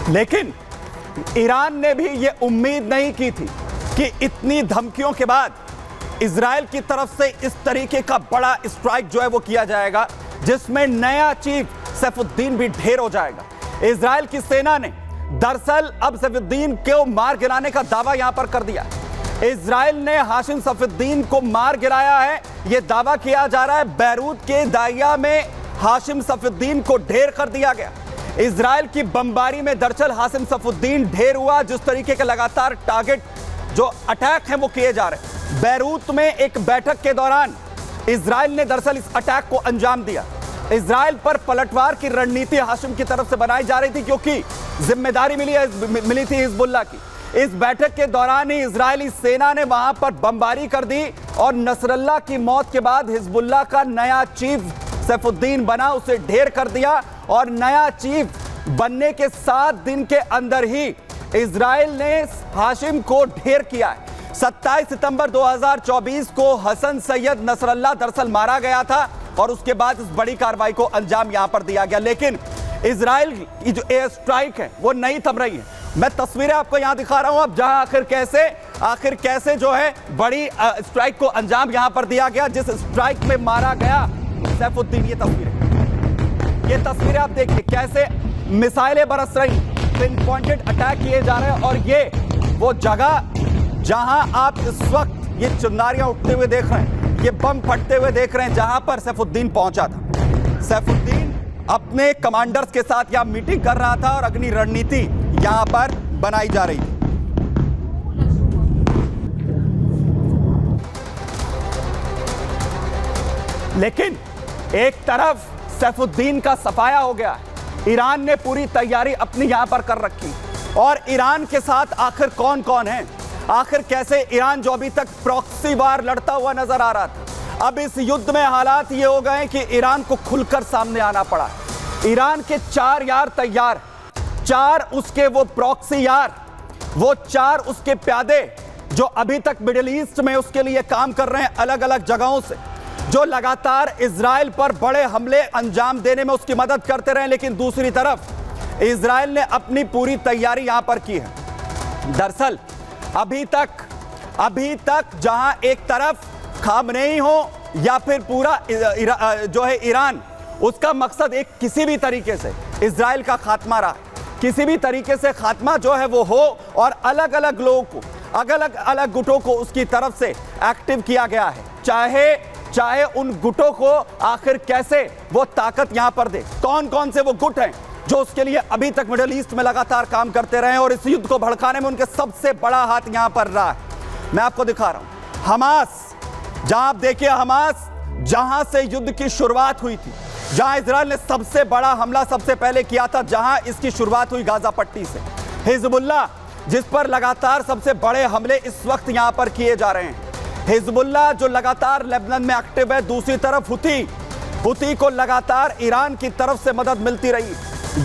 लेकिन ईरान ने भी यह उम्मीद नहीं की थी कि इतनी धमकियों के बाद इजराइल की तरफ से इस तरीके का बड़ा स्ट्राइक जो है वो किया जाएगा, जिसमें नया चीफ सैफुद्दीन भी ढेर हो जाएगा। इजराइल की सेना ने दरअसल अब सैफुद्दीन को मार गिराने का दावा यहां पर कर दिया। इजराइल ने हाशिम सैफुद्दीन को मार गिराया है, यह दावा किया जा रहा है। बैरूत के दाहिया में हाशिम सैफुद्दीन को ढेर कर दिया गया। इजराइल की बमबारी में दरअसल हाशिम सैफुद्दीन ढेर हुआ। जिस तरीके के लगातार टारगेट जो अटैक हैं वो किए जा रहे हैं। बैरूत में एक बैठक के दौरान इजराइल ने दरअसल इस अटैक को अंजाम दिया। इजराइल पर पलटवार की रणनीति हाशिम की तरफ से बनाई जा रही थी, क्योंकि जिम्मेदारी मिली थी हिजबुल्लाह की। इस बैठक के दौरान ही इजरायली सेना ने वहां पर बमबारी कर दी और नसरल्लाह की मौत के बाद हिजबुल्लाह का नया चीफ सैफुद्दीन बना, उसे ढेर कर दिया। और नया चीफ बनने के 7 दिन के अंदर ही इजराइल ने हाशिम को ढेर किया है। 27 सितंबर 2024 को हसन सैयद नसरल्लाह दरअसल मारा गया था और उसके बाद इस बड़ी कार्रवाई को अंजाम यहां पर दिया गया। लेकिन इजराइल की जो एयर स्ट्राइक है वो नहीं थम रही है। मैं तस्वीरें आपको यहां दिखा रहा हूं अब, जहां आखिर कैसे जो है बड़ी स्ट्राइक को अंजाम यहां पर दिया गया, जिस स्ट्राइक में मारा गया सैफुद्दीन। ये तस्वीरें आप देखिए, कैसे मिसाइलें बरस रही, पिन पॉइंटेड अटैक किए जा रहे हैं। और ये वो जगह जहां आप इस वक्त ये चिंगारियां उठते हुए देख रहे हैं, ये बम फटते हुए देख रहे हैं, जहां पर सैफुद्दीन पहुंचा था। सैफुद्दीन अपने कमांडर्स के साथ यहां मीटिंग कर रहा था और अग्नि रणनीति यहां पर बनाई जा रही थी। लेकिन एक तरफ सैफुद्दीन का सफाया हो गया, ईरान ने पूरी तैयारी अपनी यहां पर कर रखी। और ईरान के साथ आखिर कौन कौन है, आखिर कैसे ईरान जो अभी तक प्रॉक्सी वार लड़ता हुआ नजर आ रहा था, अब इस युद्ध में हालात ये हो गए कि ईरान को खुलकर सामने आना पड़ा। ईरान के 4 यार तैयार, 4 उसके वो प्रॉक्सी यार, वो 4 उसके प्यादे जो अभी तक मिडिल ईस्ट में उसके लिए काम कर रहे हैं अलग अलग जगहों से, जो लगातार इजराइल पर बड़े हमले अंजाम देने में उसकी मदद करते रहे। लेकिन दूसरी तरफ इजराइल ने अपनी पूरी तैयारी यहां पर की है। दरअसल अभी तक जहां एक तरफ खामनेई हो या फिर पूरा जो है ईरान, उसका मकसद एक किसी भी तरीके से इजराइल का खात्मा रहा, किसी भी तरीके से खात्मा जो है वो हो, और अलग अलग लोगों को, अलग अलग गुटों को उसकी तरफ से एक्टिव किया गया है। चाहे उन गुटों को आखिर कैसे वो ताकत यहां पर दे, कौन कौन से वो गुट हैं जो उसके लिए अभी तक मिडिल ईस्ट में लगातार काम करते रहे और इस युद्ध को भड़काने में उनके सबसे बड़ा हाथ यहां पर रहा है। मैं आपको दिखा रहा हूं हमास, जहां आप देखिए हमास, जहां से युद्ध की शुरुआत हुई थी, जहां इजराइल ने सबसे बड़ा हमला सबसे पहले किया था, जहां इसकी शुरुआत हुई गाजा पट्टी से। हिजबुल्लाह, जिस पर लगातार सबसे बड़े हमले इस वक्त यहां पर किए जा रहे हैं। हिजबुल्लाह जो लगातार लेबनान में एक्टिव है। दूसरी तरफ हुती को लगातार ईरान की तरफ से मदद मिलती रही।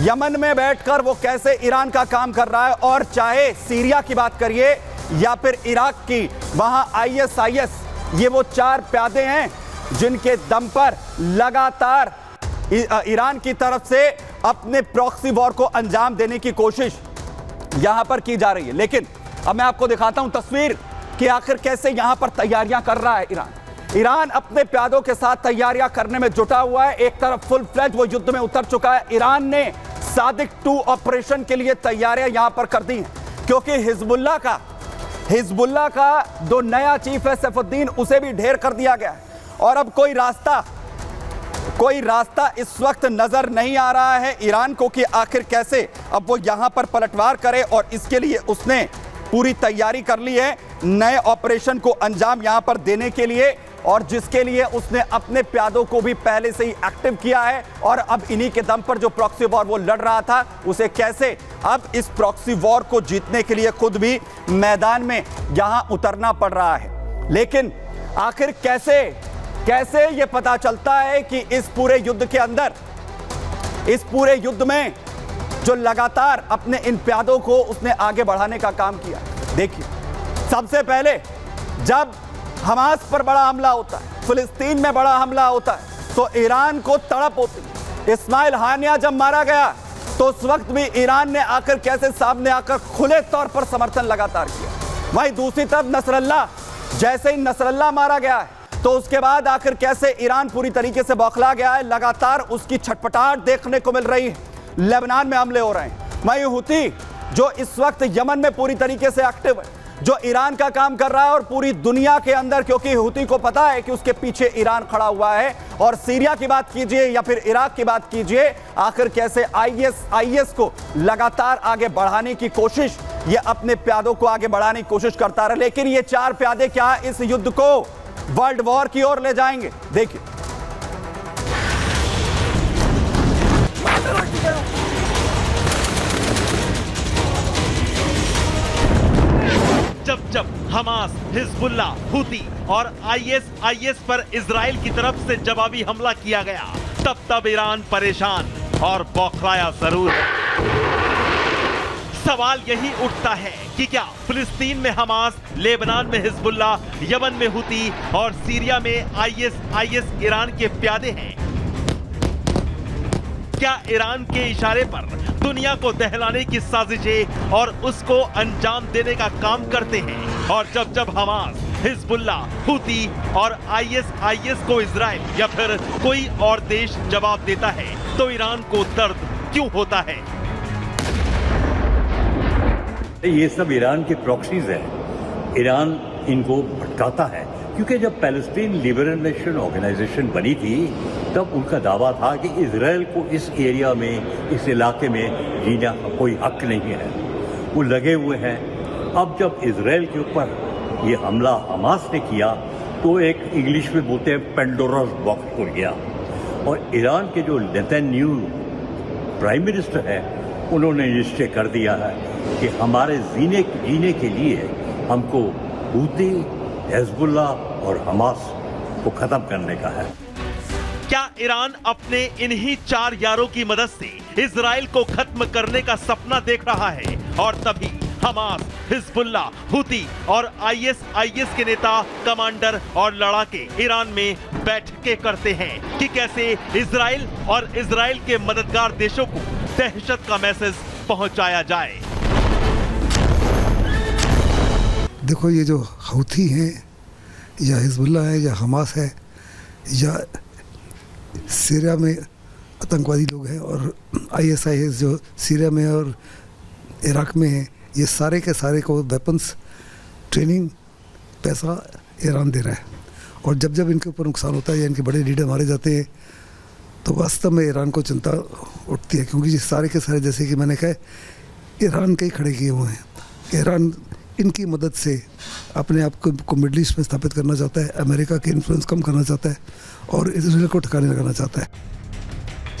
यमन में बैठकर वो कैसे ईरान का काम कर रहा है। और चाहे सीरिया की बात करिए या फिर इराक की, वहां ISIS, ये वो 4 प्यादे हैं जिनके दम पर लगातार ईरान की तरफ से अपने प्रॉक्सी वॉर को अंजाम देने की कोशिश यहां पर की जा रही है। लेकिन अब मैं आपको दिखाता हूं तस्वीर कि आखिर कैसे यहां पर तैयारियां कर रहा है ईरान अपने प्यादों के साथ तैयारियां करने में जुटा हुआ है। एक तरफ फुल फ्लेज वो युद्ध में उतर चुका है। ईरान ने सादिक 2 ऑपरेशन के लिए तैयारियां यहां पर कर दी हैं, क्योंकि हिजबुल्लाह का जो नया चीफ है सैफुद्दीन, उसे भी ढेर कर दिया गया है। और अब कोई रास्ता इस वक्त नजर नहीं आ रहा है ईरान को कि आखिर कैसे अब वो यहां पर पलटवार करे। और इसके लिए उसने पूरी तैयारी कर ली है नए ऑपरेशन को अंजाम यहां पर देने के लिए, और जिसके लिए उसने अपने प्यादों को भी पहले से ही एक्टिव किया है। और अब इन्हीं के दम पर जो प्रॉक्सी वॉर वो लड़ रहा था, उसे कैसे अब इस प्रॉक्सी वॉर को जीतने के लिए खुद भी मैदान में यहां उतरना पड़ रहा है। लेकिन आखिर कैसे ये पता चलता है कि इस पूरे युद्ध के अंदर, इस पूरे युद्ध में जो लगातार अपने इन प्यादों को उसने आगे बढ़ाने का काम किया। देखिए, सबसे पहले जब हमास पर बड़ा हमला होता है, फिलिस्तीन में बड़ा हमला होता है, तो ईरान को तड़प होती है। इस्माइल हानिया जब मारा गया तो उस वक्त भी ईरान ने आकर कैसे सामने आकर खुले तौर पर समर्थन लगातार किया। वहीं दूसरी तरफ नसरल्ला, जैसे ही नसरल्ला मारा गया है तो उसके बाद आखिर कैसे ईरान पूरी तरीके से बौखला गया है। लगातार उसकी छटपटाहट देखने को मिल रही है। लेबनान में हमले हो रहे हैं। वहीं हुती जो इस वक्त यमन में पूरी तरीके से एक्टिव है, जो ईरान का काम कर रहा है और पूरी दुनिया के अंदर, क्योंकि हुती को पता है कि उसके पीछे ईरान खड़ा हुआ है। और सीरिया की बात कीजिए या फिर इराक की बात कीजिए, आखिर कैसे आईएस को लगातार आगे बढ़ाने की कोशिश, ये अपने प्यादों को आगे बढ़ाने की कोशिश करता रहा। लेकिन ये चार प्यादे क्या इस युद्ध को वर्ल्ड वॉर की ओर ले जाएंगे? देखिए, जब जब हमास, हिजबुल्ला, हुती और आईएस पर इजराइल की तरफ से जवाबी हमला किया गया, तब तब ईरान परेशान और बौखलाया जरूर है। सवाल यही उठता है कि क्या फिलिस्तीन में हमास, लेबनान में हिजबुल्ला, यमन में हुती और सीरिया में आईएस ईरान के प्यादे हैं? क्या ईरान के इशारे पर दुनिया को दहलाने की साजिशें और उसको अंजाम देने का काम करते हैं? और जब जब हमास, हिजबुल्ला, हुती और आईएस को इजराइल या फिर कोई और देश जवाब देता है तो ईरान को दर्द क्यों होता है? ये सब ईरान के प्रॉक्सीज है। ईरान इनको भटकाता है, क्योंकि जब पैलेस्टीन लिबरेशन ऑर्गेनाइजेशन बनी थी तब उनका दावा था कि इजराइल को इस एरिया में, इस इलाके में जीना कोई हक नहीं है। वो लगे हुए हैं। अब जब इजराइल के ऊपर ये हमला हमास ने किया तो एक इंग्लिश में बोलते हैं पेंडोरास बॉक्स खुल गया। और ईरान के जो नेतन्याहू प्राइम मिनिस्टर है, उन्होंने निश्चय कर दिया है कि हमारे जीने के लिए हमको हुती, हिजबुल्ला और हमास को खत्म करने का है। क्या ईरान अपने इन्हीं चार यारों की मदद से इजराइल को खत्म करने का सपना देख रहा है? और तभी हमास, हिजबुल्ला, हुती और आईएस के नेता, कमांडर और लड़ाके ईरान में बैठकें करते हैं कि कैसे इजराइल और इजराइल के मददगार देशों को दहशत का मैसेज पहुंचाया जाए। देखो, ये जो हौथी हैं या हिजबुल्ला है या हमास है या सीरिया में आतंकवादी लोग हैं और आईएस जो सीरिया में और इराक में है, ये सारे के सारे को वेपन्स, ट्रेनिंग, पैसा ईरान दे रहा है। और जब जब इनके ऊपर नुकसान होता है या इनके बड़े लीडर मारे जाते हैं तो वास्तव में ईरान को चिंता उठती है, क्योंकि ये सारे के सारे, जैसे कि मैंने कहा, ईरान के ही खड़े किए हुए हैं। ईरान इनकी मदद से अपने आप को मिडल ईस्ट में स्थापित करना चाहता है, अमेरिका के इन्फ्लुएंस कम करना चाहता है और इजराइल को ठिकाने लगाना चाहता है।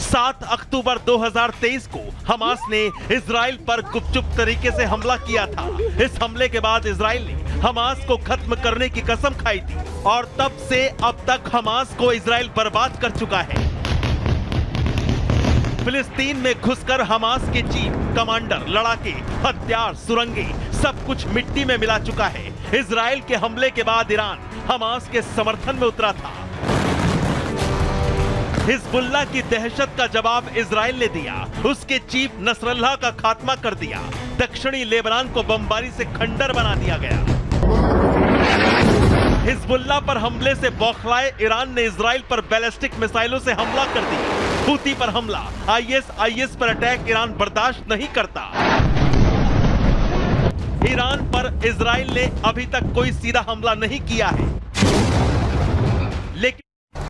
7 अक्टूबर 2023 को हमास ने इजराइल पर गुपचुप तरीके से हमला किया था। इस हमले के बाद इजराइल ने हमास को खत्म करने की कसम खाई थी और तब से अब तक हमास को इजराइल बर्बाद कर चुका है। फिलिस्तीन में घुसकर हमास के चीफ, कमांडर, लड़ाके, हथियार, सुरंगें सब कुछ मिट्टी में मिला चुका है। इजराइल के हमले के बाद ईरान हमास के समर्थन में उतरा था। हिजबुल्ला की दहशत का जवाब इजराइल ने दिया, उसके चीफ नसरल्लाह का खात्मा कर दिया। दक्षिणी लेबनान को बमबारी से खंडर बना दिया गया। हिजबुल्ला पर हमले से बौखलाए ईरान ने इजराइल पर बैलिस्टिक मिसाइलों से हमला कर दिया। हुती पर हमला, आईएस पर अटैक ईरान बर्दाश्त नहीं करता। ईरान पर इजराइल ने अभी तक कोई सीधा हमला नहीं किया है, लेकिन